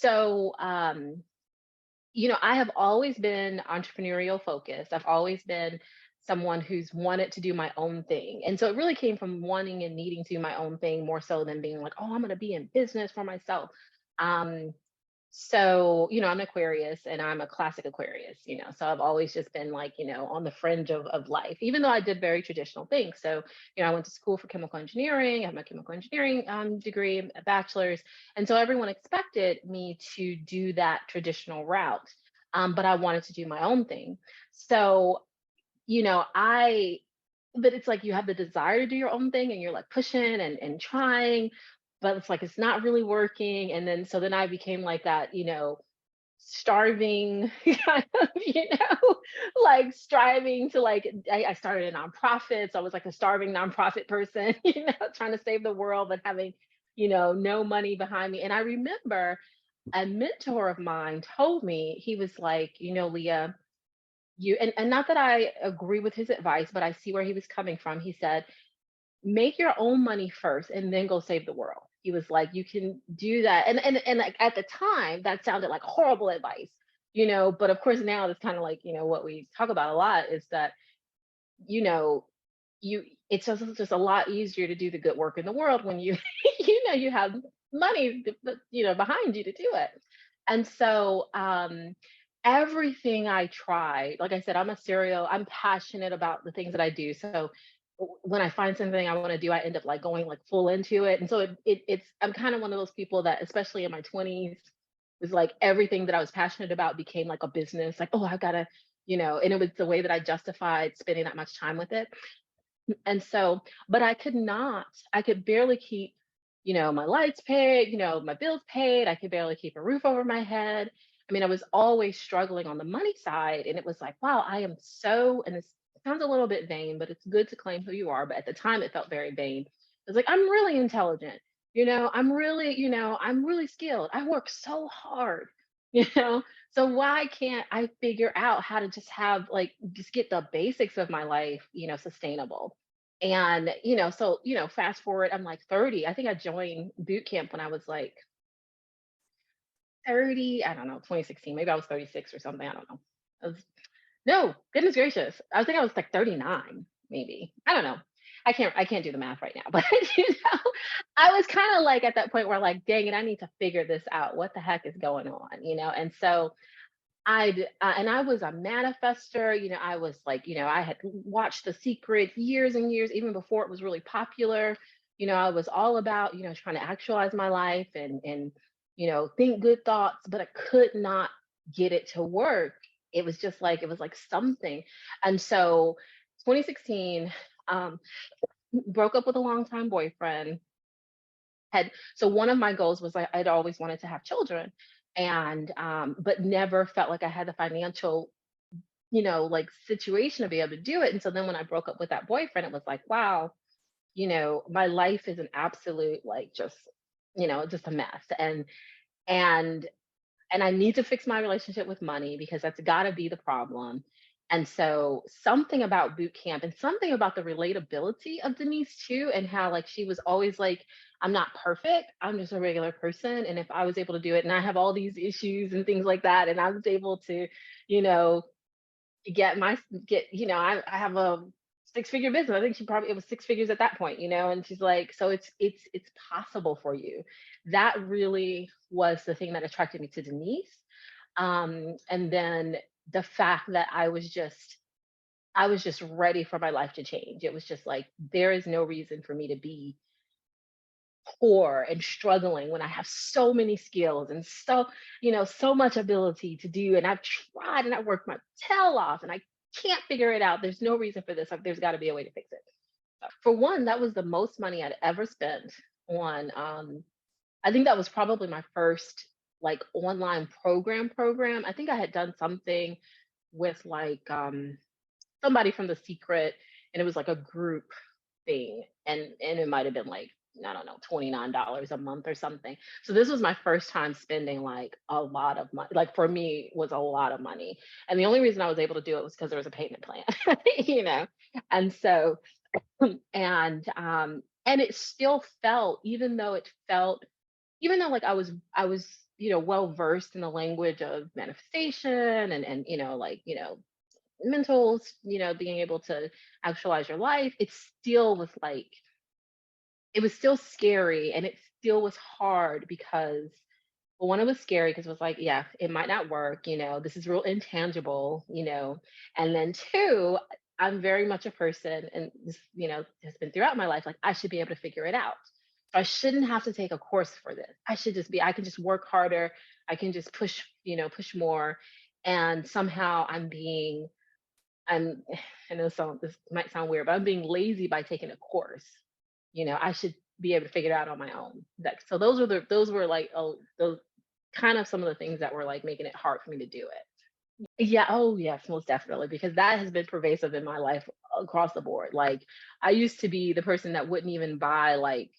So, I have always been entrepreneurial focused. I've always been someone who's wanted to do my own thing. And so it really came from wanting and needing to do my own thing more so than being like, oh, I'm going to be in business for myself. Um, I'm an Aquarius and I'm a classic Aquarius, so I've always just been like, on the fringe of life, even though I did very traditional things. So, I went to school for chemical engineering. I have my chemical engineering degree, a bachelor's. And so everyone expected me to do that traditional route. But I wanted to do my own thing. So, you know, I, but it's like you have the desire to do your own thing and you're like pushing and trying, but it's like it's not really working. And then so then I became like that, starving kind of, like striving to like I started a nonprofit. So I was like a starving nonprofit person, trying to save the world, but having, no money behind me. And I remember a mentor of mine told me, he was like, Leah, and not that I agree with his advice, but I see where he was coming from. He said, make your own money first and then go save the world. He was like, you can do that. And like at the time, that sounded like horrible advice, but of course now it's kind of like, what we talk about a lot is that, you know, it's just a lot easier to do the good work in the world when you, you have money, behind you to do it. And so, everything I try, like I said, I'm passionate about the things that I do. So when I find something I want to do, I end up like going like full into it. And so I'm kind of one of those people that, especially in my 20s, was like everything that I was passionate about became like a business. Like, oh, I've got to, and it was the way that I justified spending that much time with it. And so, but I could barely keep, my lights paid, my bills paid. I could barely keep a roof over my head. I mean, I was always struggling on the money side. And it was like, wow, I am so, and this sounds a little bit vain, but it's good to claim who you are. But at the time, it felt very vain. It was like, I'm really intelligent. I'm really skilled. I work so hard, you know? So why can't I figure out how to just have like, just get the basics of my life, sustainable? And, fast forward, I'm like 30. I think I joined boot camp when I was like 30, I don't know, 2016. Maybe I was 36 or something. I don't know. No, goodness gracious. I think I was like 39, maybe. I don't know. I can't do the math right now, but I was kind of like at that point where like, dang it, I need to figure this out. What the heck is going on? And so and I was a manifester, I was like, I had watched The Secret years and years, even before it was really popular. I was all about, trying to actualize my life and, think good thoughts, but I could not get it to work. It was like something. And so 2016, broke up with a longtime boyfriend. So one of my goals was like I'd always wanted to have children, and but never felt like I had the financial, like situation to be able to do it. And so then when I broke up with that boyfriend, it was like, wow, my life is an absolute like just a mess. And and I need to fix my relationship with money because that's got to be the problem. And so something about boot camp and something about the relatability of Denise too, and how like she was always like, I'm not perfect. I'm just a regular person. And if I was able to do it and I have all these issues and things like that, and I was able to, you know, I have a six-figure business. I think it was six figures at that point, and she's like, so it's possible for you. That really was the thing that attracted me to Denise. And then the fact that I was just ready for my life to change. It was just like there is no reason for me to be poor and struggling when I have so many skills and so much ability to do. And I've tried and I worked my tail off and I can't figure it out. There's no reason for this. Like, there's got to be a way to fix it. For one, that was the most money I'd ever spent on. I think that was probably my first like online program. I think I had done something with like somebody from The Secret, and it was like a group thing, and it might have been like, I don't know, $29 a month or something. So this was my first time spending like a lot of money. Like for me, was a lot of money, and the only reason I was able to do it was because there was a payment plan, you know. And so, and it still felt, even though like I was well versed in the language of manifestation and mentals, being able to actualize your life, it still was like, it was still scary and it still was hard because, well, one, it was scary because it was like, yeah, it might not work, this is real intangible, and then two, I'm very much a person, and this, has been throughout my life, like I should be able to figure it out. So I shouldn't have to take a course for this. I can just work harder. I can just push more. And somehow I'm, I know this might sound weird, but I'm being lazy by taking a course. I should be able to figure it out on my own. So those were like, oh, those kind of some of the things that were like making it hard for me to do it. Yeah, oh yes, most definitely, because that has been pervasive in my life across the board. Like I used to be the person that wouldn't even buy like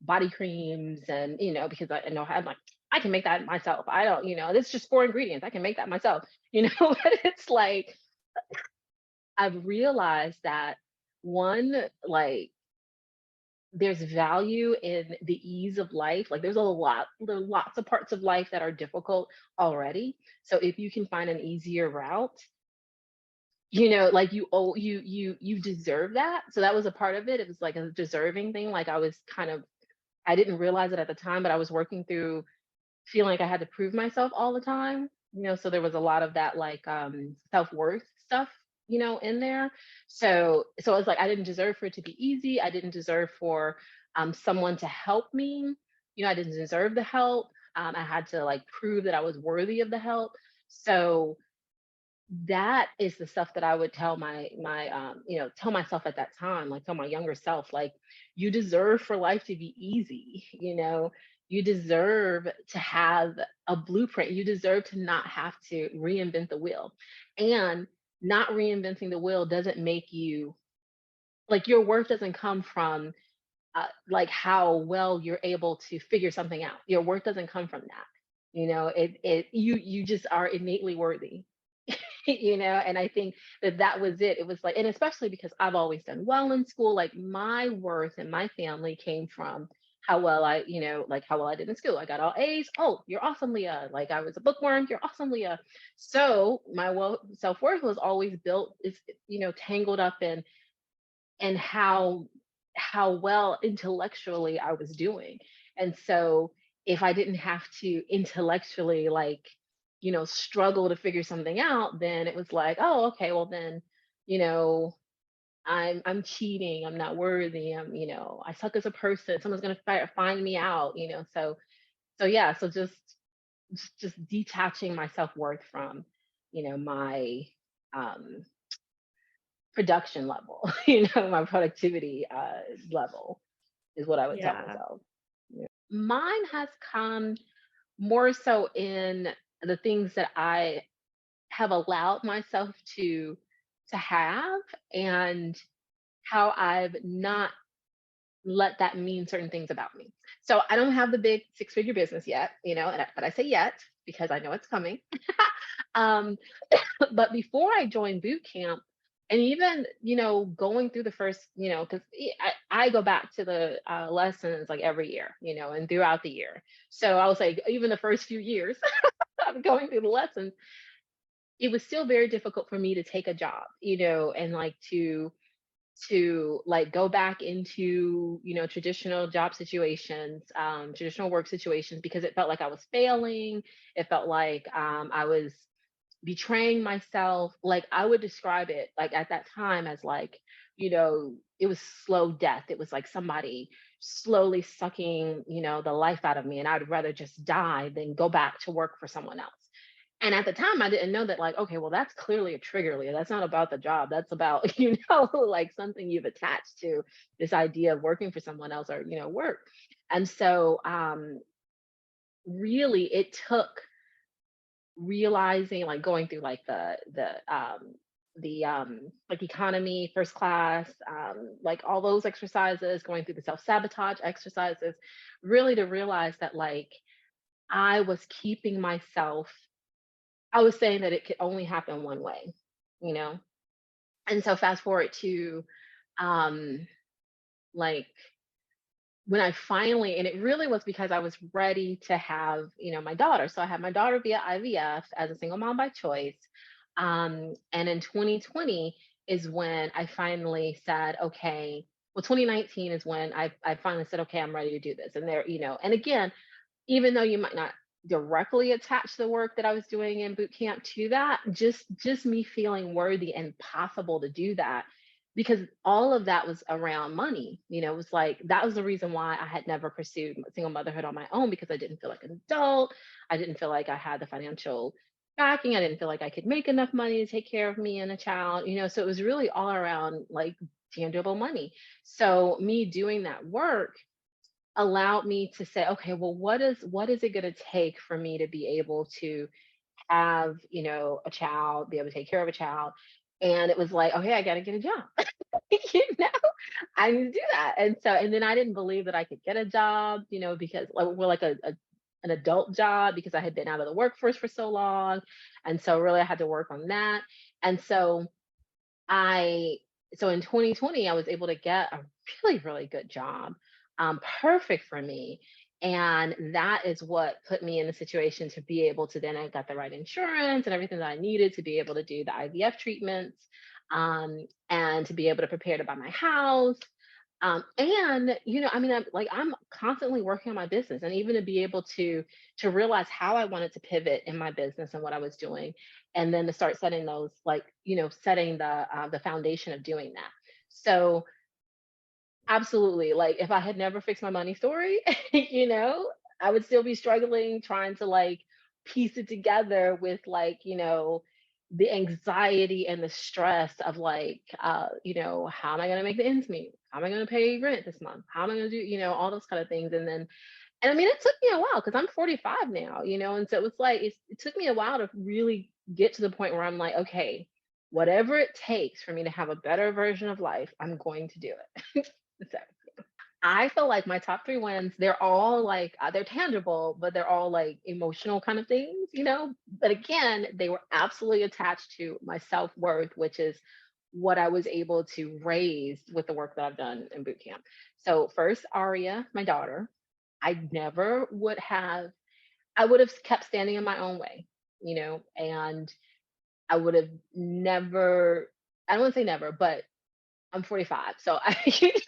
body creams and because I know I'm like, I can make that myself. I don't, it's just four ingredients. I can make that myself, but it's like I've realized that one, like there's value in the ease of life. Like there are lots of parts of life that are difficult already. So if you can find an easier route, like you deserve that. So that was a part of it. It was like a deserving thing. Like I didn't realize it at the time, but I was working through feeling like I had to prove myself all the time. So there was a lot of that like self-worth stuff, in there. So it's like I didn't deserve for it to be easy. I didn't deserve for someone to help me. I didn't deserve the help. I had to like prove that I was worthy of the help. So that is the stuff that I would tell tell myself at that time, like tell my younger self, like you deserve for life to be easy, you deserve to have a blueprint. You deserve to not have to reinvent the wheel. And not reinventing the wheel doesn't make you like your worth doesn't come from like how well you're able to figure something out. Your worth doesn't come from that. You just are innately worthy. And I think that was it. It was like, and especially because I've always done well in school, like my worth and my family came from how well like how well I did in school. I got all A's. Oh, you're awesome, Leah. Like I was a bookworm. You're awesome, Leah. So my self-worth was always built, is, tangled up in how well intellectually I was doing. And so if I didn't have to intellectually like, struggle to figure something out, then it was like, oh, okay, well then, you know, I'm cheating, I'm not worthy, I suck as a person, someone's gonna find me out, so yeah, so just detaching my self-worth from, my um production level, my productivity level is what I would tell Yeah. myself. Yeah. Mine has come more so in the things that I have allowed myself to have, and how I've not let that mean certain things about me. So I don't have the big six-figure business yet, but I say yet because I know it's coming. um, but before I joined boot camp, and even going through the first, because I go back to the lessons like every year, and throughout the year. So I was like, even the first few years of going through the lessons, it was still very difficult for me to take a job, and like to like go back into traditional job situations, traditional work situations, because it felt like I was failing. It felt like I was betraying myself. Like I would describe it like at that time as like, it was slow death. It was like somebody slowly sucking, the life out of me. And I'd rather just die than go back to work for someone else. And at the time I didn't know that, like, okay, well, that's clearly a trigger, Leah. That's not about the job. That's about, like something you've attached to this idea of working for someone else, or, work. And so really it took realizing, like going through like the like economy first class, like all those exercises, going through the self-sabotage exercises, really to realize that like I was keeping myself, I was saying that it could only happen one way, you know and so fast forward to um like when I finally, and it really was because I was ready to have, my daughter. So I had my daughter via IVF as a single mom by choice. And in 2020 is when I finally said, okay, well, 2019 is when I finally said, okay, I'm ready to do this. And there, and again, even though you might not directly attach the work that I was doing in boot camp to that, just me feeling worthy and possible to do that, because all of that was around money. It was like that was the reason why I had never pursued single motherhood on my own, because I didn't feel like an adult. I didn't feel like I had the financial backing. I didn't feel like I could make enough money to take care of me and a child. So it was really all around like tangible money. So me doing that work allowed me to say, okay, well, what is it going to take for me to be able to have, a child, be able to take care of a child? And it was like, okay, I got to get a job. you know, I need to do that. And then I didn't believe that I could get a job, because like we're like an adult job, because I had been out of the workforce for so long. And so really I had to work on that. And I so in 2020, I was able to get a really, really good job, perfect for me. And that is what put me in the situation to be able to then I got the right insurance and everything that I needed to be able to do the IVF treatments, and to be able to prepare to buy my house. And I mean, I'm constantly working on my business, and even to be able to realize how I wanted to pivot in my business and what I was doing, and then to start setting those, like, setting the foundation of doing that. So absolutely, like if I had never fixed my money story, I would still be struggling trying to like piece it together with like, the anxiety and the stress of like, how am I going to make the ends meet? How am I going to pay rent this month? How am I going to do, all those kind of things. And I mean, it took me a while because I'm 45 now, and so it's like it took me a while to really get to the point where I'm like, okay, whatever it takes for me to have a better version of life, I'm going to do it. So I feel like my top three wins, they're all like they're tangible, but they're all like emotional kind of things, But again, they were absolutely attached to my self-worth, which is what I was able to raise with the work that I've done in boot camp. So first, Aria, my daughter, I never would have, I would have kept standing in my own way, and I would have never, I don't want to say never, but I'm 45. So it's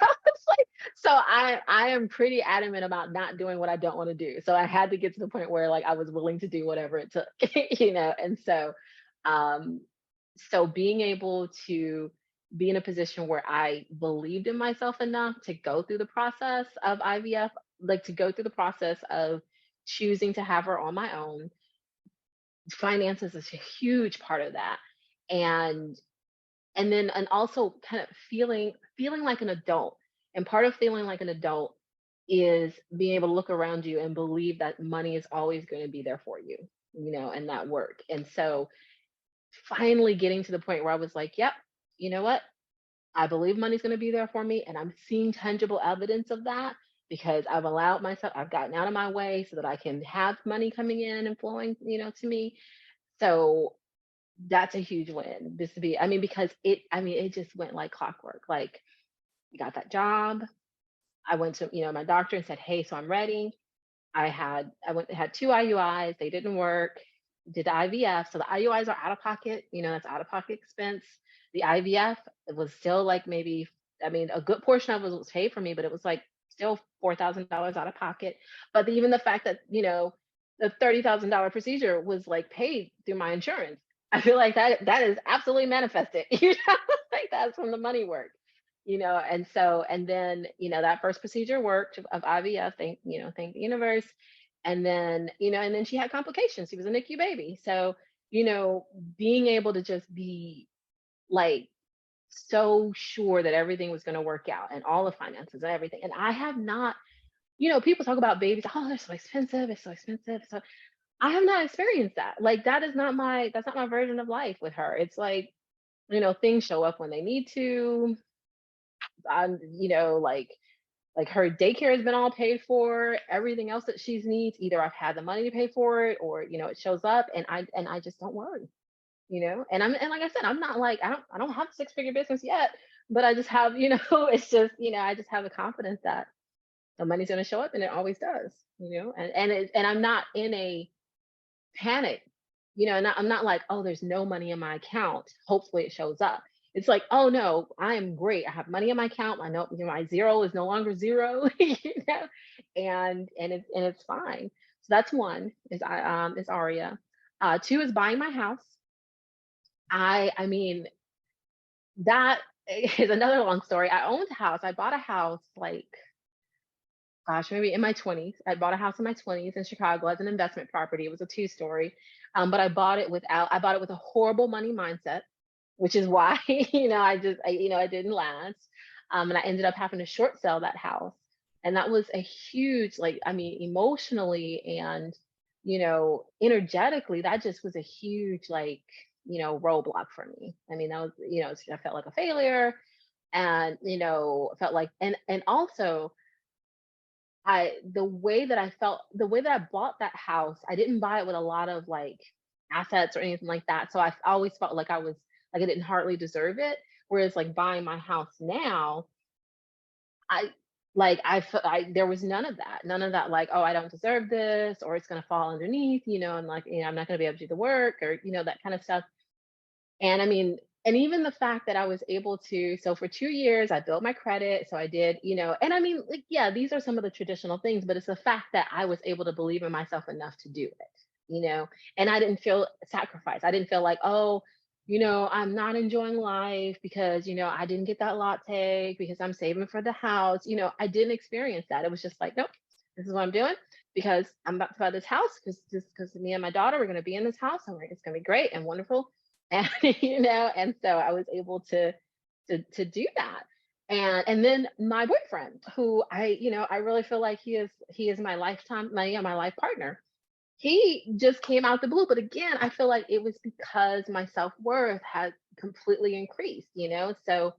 like, so I am pretty adamant about not doing what I don't want to do. So I had to get to the point where like I was willing to do whatever it took, And um so being able to be in a position where I believed in myself enough to go through the process of IVF, like to go through the process of choosing to have her on my own. Finances is a huge part of that. And and also kind of feeling like an adult. And part of feeling like an adult is being able to look around you and believe that money is always going to be there for you, and that work. And so finally getting to the point where I was like, yep, you know what, I believe money's going to be there for me, and I'm seeing tangible evidence of that, because I've gotten out of my way so that I can have money coming in and flowing, to me. So that's a huge win. Just to be, I mean, because it just went like clockwork. Like, I got that job. I went to, my doctor and said, hey, so I'm ready. Had two IUIs, they didn't work. Did the IVF. So the IUIs are out of pocket, that's out of pocket expense. The IVF, it was still like maybe, I mean, a good portion of it was paid for me, but it was like still $4,000 out of pocket. But even the fact that, the $30,000 procedure was like paid through my insurance. I feel like that is absolutely manifested, like that's from the money work, and then, that first procedure worked of IVF, thank the universe. And then she had complications. She was a NICU baby. So, being able to just be like so sure that everything was going to work out and all the finances and everything. And I have not, people talk about babies, oh, they're so expensive, it's so expensive. So I have not experienced that. Like that's not my version of life with her. It's like, things show up when they need to. Like her daycare has been all paid for. Everything else that she needs, either I've had the money to pay for it, or it shows up, and I just don't worry. And like I said, I'm not like I don't have a six-figure business yet, but I just have, it's just, I just have the confidence that the money's going to show up, and it always does, and I'm not in a panic, I'm not like, oh, there's no money in my account. Hopefully it shows up. It's like, oh no, I am great. I have money in my account. I know, my zero is no longer zero, and it's fine. So that's one is Aria. Two is buying my house. I mean that is another long story. I owned a house. I bought a house like, gosh, maybe in my 20s. I bought a house in my 20s in Chicago as an investment property. It was a two-story. But I bought it with a horrible money mindset, which is why, I didn't last. And I ended up having to short sell that house. And that was a huge, like, I mean, emotionally and, energetically, that just was a huge, like, roadblock for me. I mean, that was, I felt like a failure, and, felt like, and also, the way that I bought that house, I didn't buy it with a lot of like assets or anything like that. So I always felt like I didn't hardly deserve it. Whereas like buying my house now, I there was none of that like, oh, I don't deserve this, or it's gonna fall underneath, and like, I'm not gonna be able to do the work, or that kind of stuff. And I mean, and even the fact that I was able to, so for 2 years, I built my credit. So I did, and I mean, like, yeah, these are some of the traditional things, but it's the fact that I was able to believe in myself enough to do it, and I didn't feel sacrificed. I didn't feel like, oh, I'm not enjoying life because, I didn't get that latte because I'm saving for the house. I didn't experience that. It was just like, nope, this is what I'm doing because I'm about to buy this house because me and my daughter, we're going to be in this house, and it's going to be great and wonderful. And and so I was able to do that. And then my boyfriend, who I really feel like he is my lifetime, my life partner. He just came out the blue, but again, I feel like it was because my self-worth had completely increased, so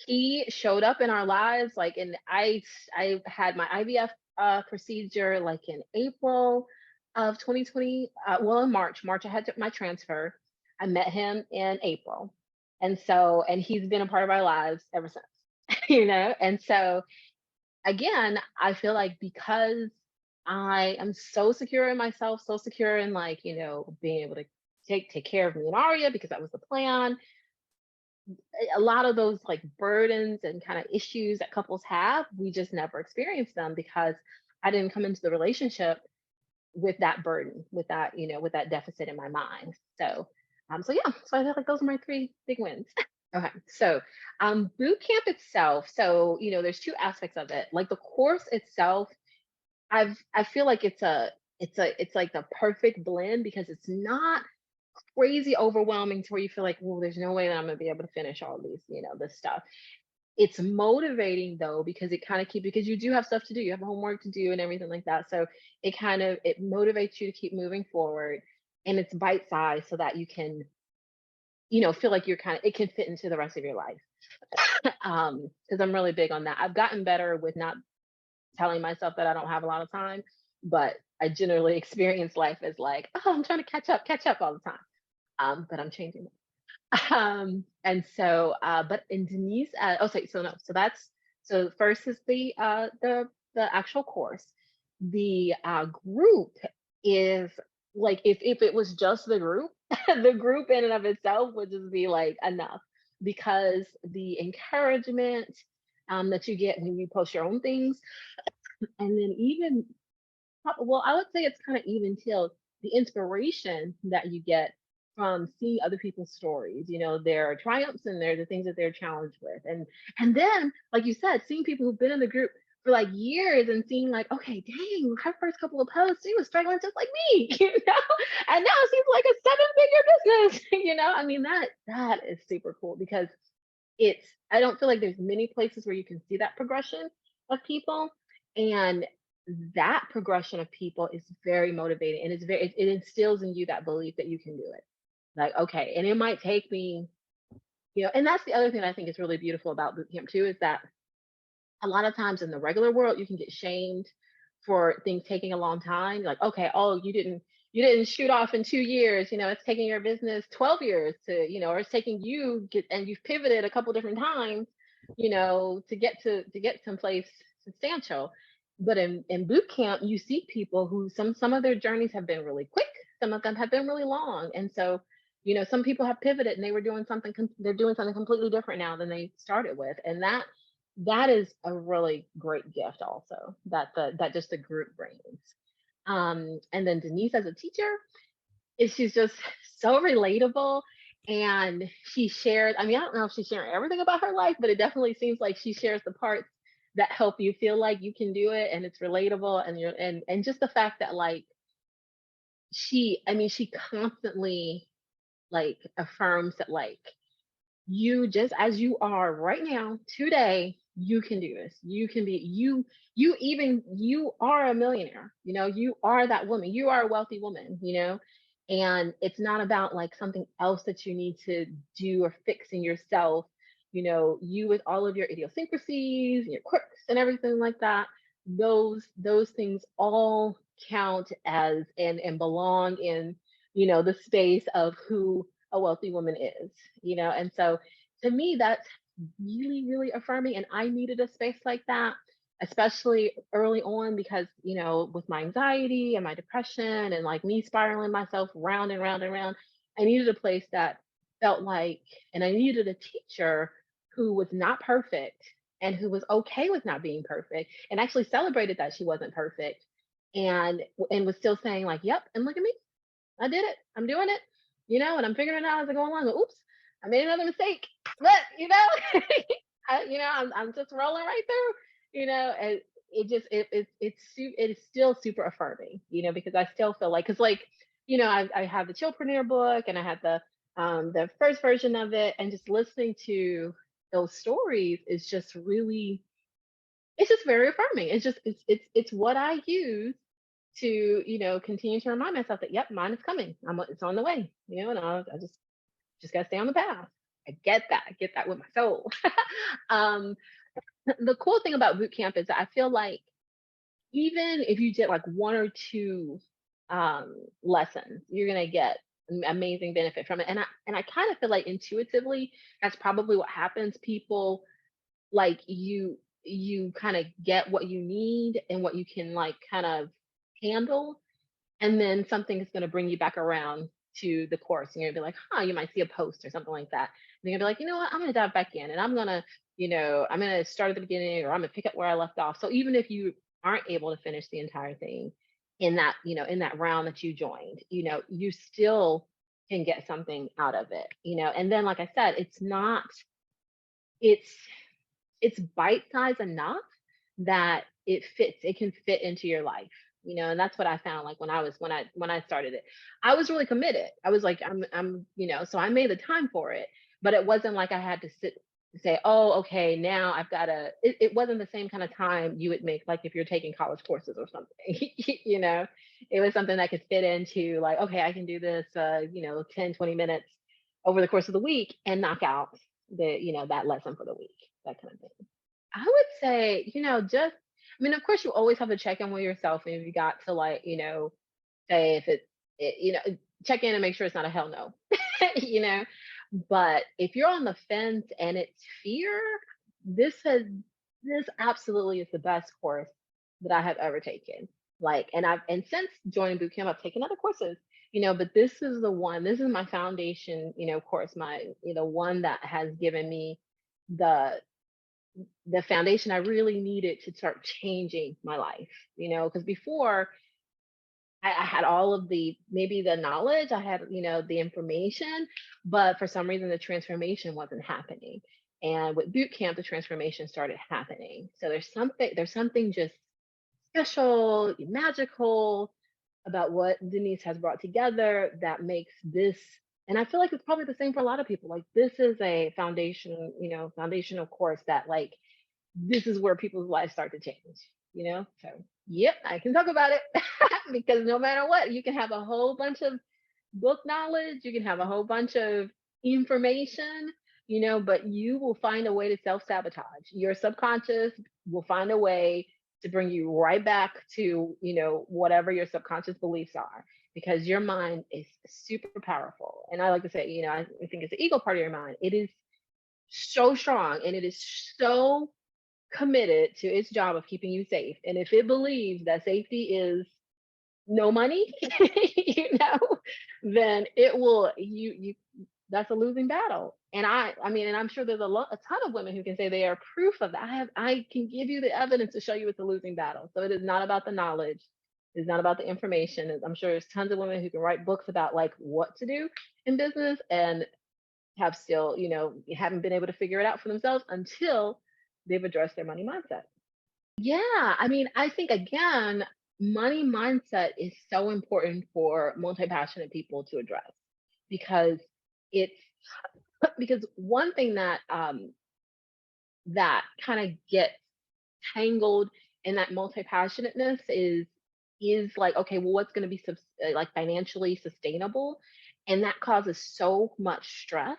he showed up in our lives, like, and I had my IVF procedure like in April of 2020. Well, in March I had my transfer. I met him in April, and he's been a part of our lives ever since. And so again, I feel like because I am so secure in myself, so secure in, like, being able to take care of me and Aria, because that was the plan. A lot of those like burdens and kind of issues that couples have, we just never experienced them because I didn't come into the relationship with that burden, with that deficit in my mind. So yeah, so I feel like those are my three big wins. Okay, so boot camp itself. So there's two aspects of it. Like the course itself, I feel like it's like the perfect blend because it's not crazy overwhelming to where you feel like, well, there's no way that I'm gonna be able to finish all these, this stuff. It's motivating though, because it kind of because you do have stuff to do, you have homework to do and everything like that. So it motivates you to keep moving forward, and it's bite sized so that you can, feel like it can fit into the rest of your life. Because I'm really big on that. I've gotten better with not telling myself that I don't have a lot of time, but I generally experience life as like, oh, I'm trying to catch up all the time. But I'm changing it. And so, but in Denise, so no, so that's, so first is the actual course. The group is like, if it was just the group, the group in and of itself would just be like enough, because the encouragement that you get when you post your own things, and then even, well, I would say it's kind of even till the inspiration that you get from seeing other people's stories, their triumphs and the things that they're challenged with. And then, like you said, seeing people who've been in the group for like years and seeing like, okay, dang, her first couple of posts, she was struggling just like me, and now she's like a seven-figure business, I mean, that is super cool because I don't feel like there's many places where you can see that progression of people. And that progression of people is very motivating, and it instills in you that belief that you can do it. Like, okay, and it might take me, and that's the other thing I think is really beautiful about boot camp too, is that a lot of times in the regular world you can get shamed for things taking a long time. Like, okay, oh, you didn't shoot off in 2 years, it's taking your business 12 years to, or it's taking and you've pivoted a couple different times, to get someplace substantial. But in boot camp, you see people who some of their journeys have been really quick, some of them have been really long. And so, some people have pivoted and they were doing something, they're doing something completely different now than they started with. And that is a really great gift also that just the group brings. And then Denise as a teacher, she's just so relatable. And she shares, I mean, I don't know if she's sharing everything about her life, but it definitely seems like she shares the parts that help you feel like you can do it, and it's relatable. And and just the fact that like she constantly like affirms that like you just as you are right now today, you can do this, you can be you are a millionaire, you are that woman, you are a wealthy woman, and it's not about like something else that you need to do or fix in yourself. You with all of your idiosyncrasies and your quirks and everything like that, those things all count as and belong in the space of who a wealthy woman is. And so to me that's really, really affirming. And I needed a space like that, especially early on, because with my anxiety and my depression and like me spiraling myself round and round and round, I needed a place that felt like, and I needed a teacher who was not perfect and who was okay with not being perfect and actually celebrated that she wasn't perfect, and was still saying like, yep, and look at me, I did it. I'm doing it, and I'm figuring it out as I go along. Oops, I made another mistake, but I'm just rolling right through, and it just it is still super affirming, because I still feel like, because like, I have the Chillpreneur book and I had the first version of it, and just listening to those stories is just really, it's just very affirming. It's what I use to continue to remind myself that yep, mine is coming, it's on the way, and I just gotta stay on the path. I get that with my soul. um the cool thing about boot camp is that I feel like even if you did like one or two lessons, you're gonna get amazing benefit from it. And I kind of feel like intuitively that's probably what happens. People like you kind of get what you need and what you can like kind of handle, and then something is going to bring you back around to the course, and you're gonna be like, huh, you might see a post or something like that, and you're gonna be like, you know what, I'm gonna dive back in, and I'm gonna start at the beginning, or I'm gonna pick up where I left off. So even if you aren't able to finish the entire thing in that in that round that you joined, you still can get something out of it. And then like I said, it's it's bite size enough that it can fit into your life, and that's what I found. Like when I started it, I was really committed. I was like, I'm so I made the time for it, but it wasn't like I had to sit say, oh, okay, now I've got to, it wasn't the same kind of time you would make like if you're taking college courses or something. It was something that could fit into like, okay, I can do this 10-20 minutes over the course of the week and knock out that lesson for the week, that kind of thing. I would say, just, I mean, of course, you always have to check in with yourself. And if you got to like, say if check in and make sure it's not a hell no, you know. But if you're on the fence and it's fear, this has this absolutely is the best course that I have ever taken. Like, and since joining bootcamp, I've taken other courses, but this is the one. This is my foundation, course, my one that has given me the foundation I really needed to start changing my life, because before I had all of the maybe the knowledge, I had, the information, but for some reason the transformation wasn't happening. And with boot camp, the transformation started happening. So there's something just special, magical about what Denise has brought together that makes this, and I feel like it's probably the same for a lot of people. Like this is a foundational course that like this is where people's lives start to change. So yep, I can talk about it. Because no matter what, you can have a whole bunch of book knowledge, you can have a whole bunch of information, but you will find a way to self-sabotage. Your subconscious will find a way to bring you right back to, whatever your subconscious beliefs are, because your mind is super powerful. And I like to say, I think it's the ego part of your mind. It is so strong and it is so committed to its job of keeping you safe, and if it believes that safety is no money, then it will, that's a losing battle. And I mean, and I'm sure there's a ton of women who can say they are proof of that. I can give you the evidence to show you it's a losing battle. So it is not about the knowledge. It's not about the information. I'm sure there's tons of women who can write books about like what to do in business and have still, haven't been able to figure it out for themselves until they've addressed their money mindset. Yeah, I mean, I think again, money mindset is so important for multi-passionate people to address because it's because one thing that kind of gets tangled in that multi-passionateness is like, okay, well, what's going to be like financially sustainable, and that causes so much stress.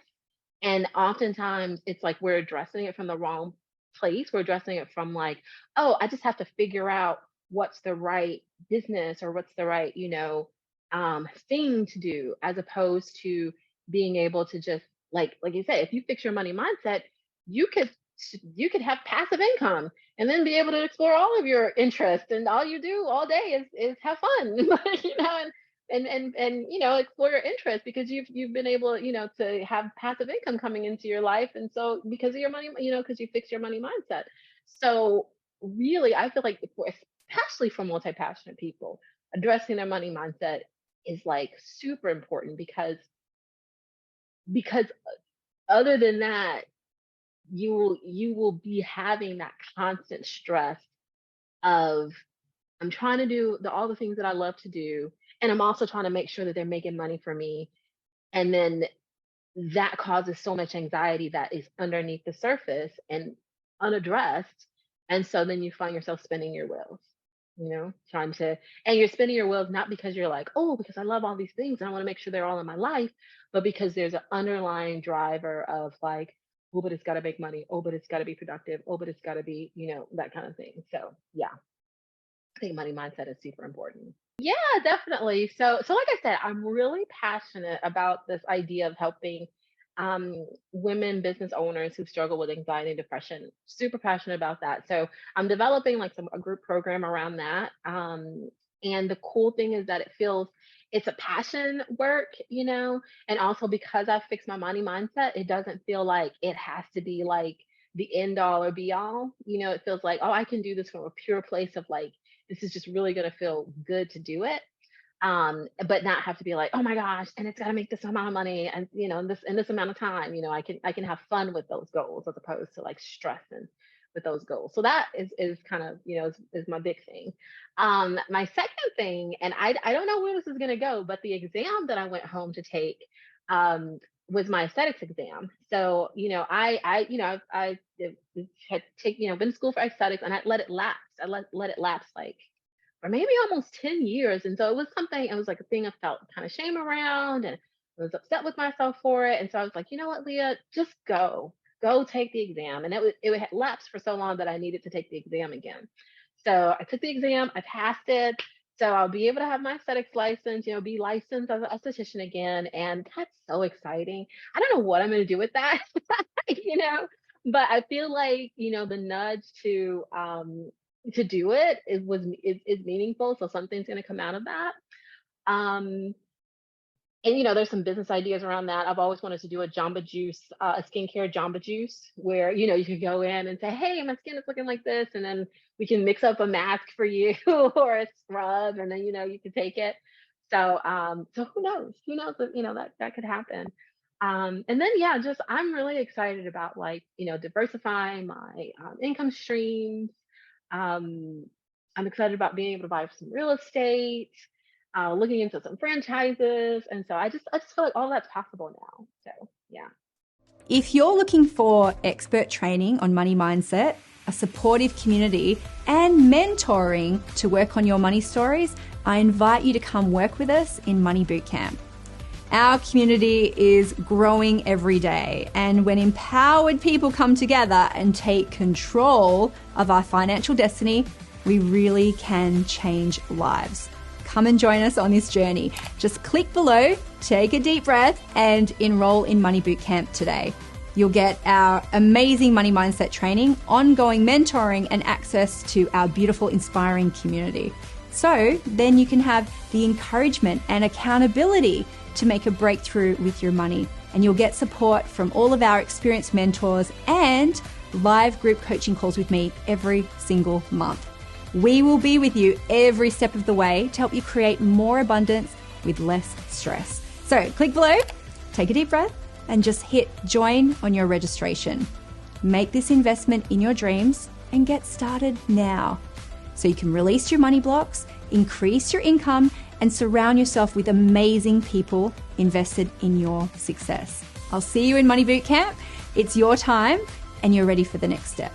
And oftentimes it's like we're addressing it from the wrong place. We're addressing it from like, oh, I just have to figure out what's the right business or what's the right, thing to do, as opposed to being able to just like you said, if you fix your money mindset, you could have passive income and then be able to explore all of your interests, and all you do all day is have fun, and explore your interests because you've been able, to have passive income coming into your life, and so because of your money, because you fix your money mindset. So really, I feel like especially for multi-passionate people, addressing their money mindset is like super important because other than that, you will be having that constant stress of, I'm trying to do all the things that I love to do, and I'm also trying to make sure that they're making money for me. And then that causes so much anxiety that is underneath the surface and unaddressed. And so then you find yourself spinning your wheels, and you're spinning your wheels not because you're like, oh, because I love all these things and I want to make sure they're all in my life, but because there's an underlying driver of like, oh, but it's got to make money. Oh, but it's got to be productive. Oh, but it's got to be, that kind of thing. So yeah, I think money mindset is super important. Yeah, definitely. So like I said, I'm really passionate about this idea of helping women business owners who struggle with anxiety and depression. Super passionate about that. So I'm developing like a group program around that. And the cool thing is that it's a passion work, and also because I've fixed my money mindset, it doesn't feel like it has to be like the end all or be all. It feels like, oh, I can do this from a pure place of like, this is just really going to feel good to do it. But not have to be like, oh my gosh, and it's got to make this amount of money, and in this amount of time. I can have fun with those goals as opposed to like stressing with those goals. So that is kind of is my big thing. My second thing, and I don't know where this is going to go, but the exam that I went home to take was my aesthetics exam. So I had been to school for aesthetics, and I let it lapse. I let it lapse like or maybe almost 10 years. And so it was like a thing I felt kind of shame around, and I was upset with myself for it. And so I was like, you know what, Leah, just go take the exam. And it had lapsed for so long that I needed to take the exam again. So I took the exam, I passed it. So I'll be able to have my aesthetics license, be licensed as an esthetician again. And that's so exciting. I don't know what I'm going to do with that, but I feel like, the nudge to do it is meaningful. So something's going to come out of that. And there's some business ideas around that. I've always wanted to do a Jamba Juice, a skincare Jamba Juice, where you can go in and say, "Hey, my skin is looking like this," and then we can mix up a mask for you or a scrub, and then you can take it. So so who knows? Who knows if, that could happen. And then just I'm really excited about like diversifying my income streams. I'm excited about being able to buy some real estate. Looking into some franchises. And so I just feel like all that's possible now. So, yeah. If you're looking for expert training on money mindset, a supportive community, and mentoring to work on your money stories, I invite you to come work with us in Money Bootcamp. Our community is growing every day, and when empowered people come together and take control of our financial destiny, we really can change lives. Come and join us on this journey. Just click below, take a deep breath, and enroll in Money Bootcamp today. You'll get our amazing money mindset training, ongoing mentoring, and access to our beautiful, inspiring community. So then you can have the encouragement and accountability to make a breakthrough with your money. And you'll get support from all of our experienced mentors and live group coaching calls with me every single month. We will be with you every step of the way to help you create more abundance with less stress. So click below, take a deep breath, and just hit join on your registration. Make this investment in your dreams and get started now so you can release your money blocks, increase your income, and surround yourself with amazing people invested in your success. I'll see you in Money Bootcamp. It's your time and you're ready for the next step.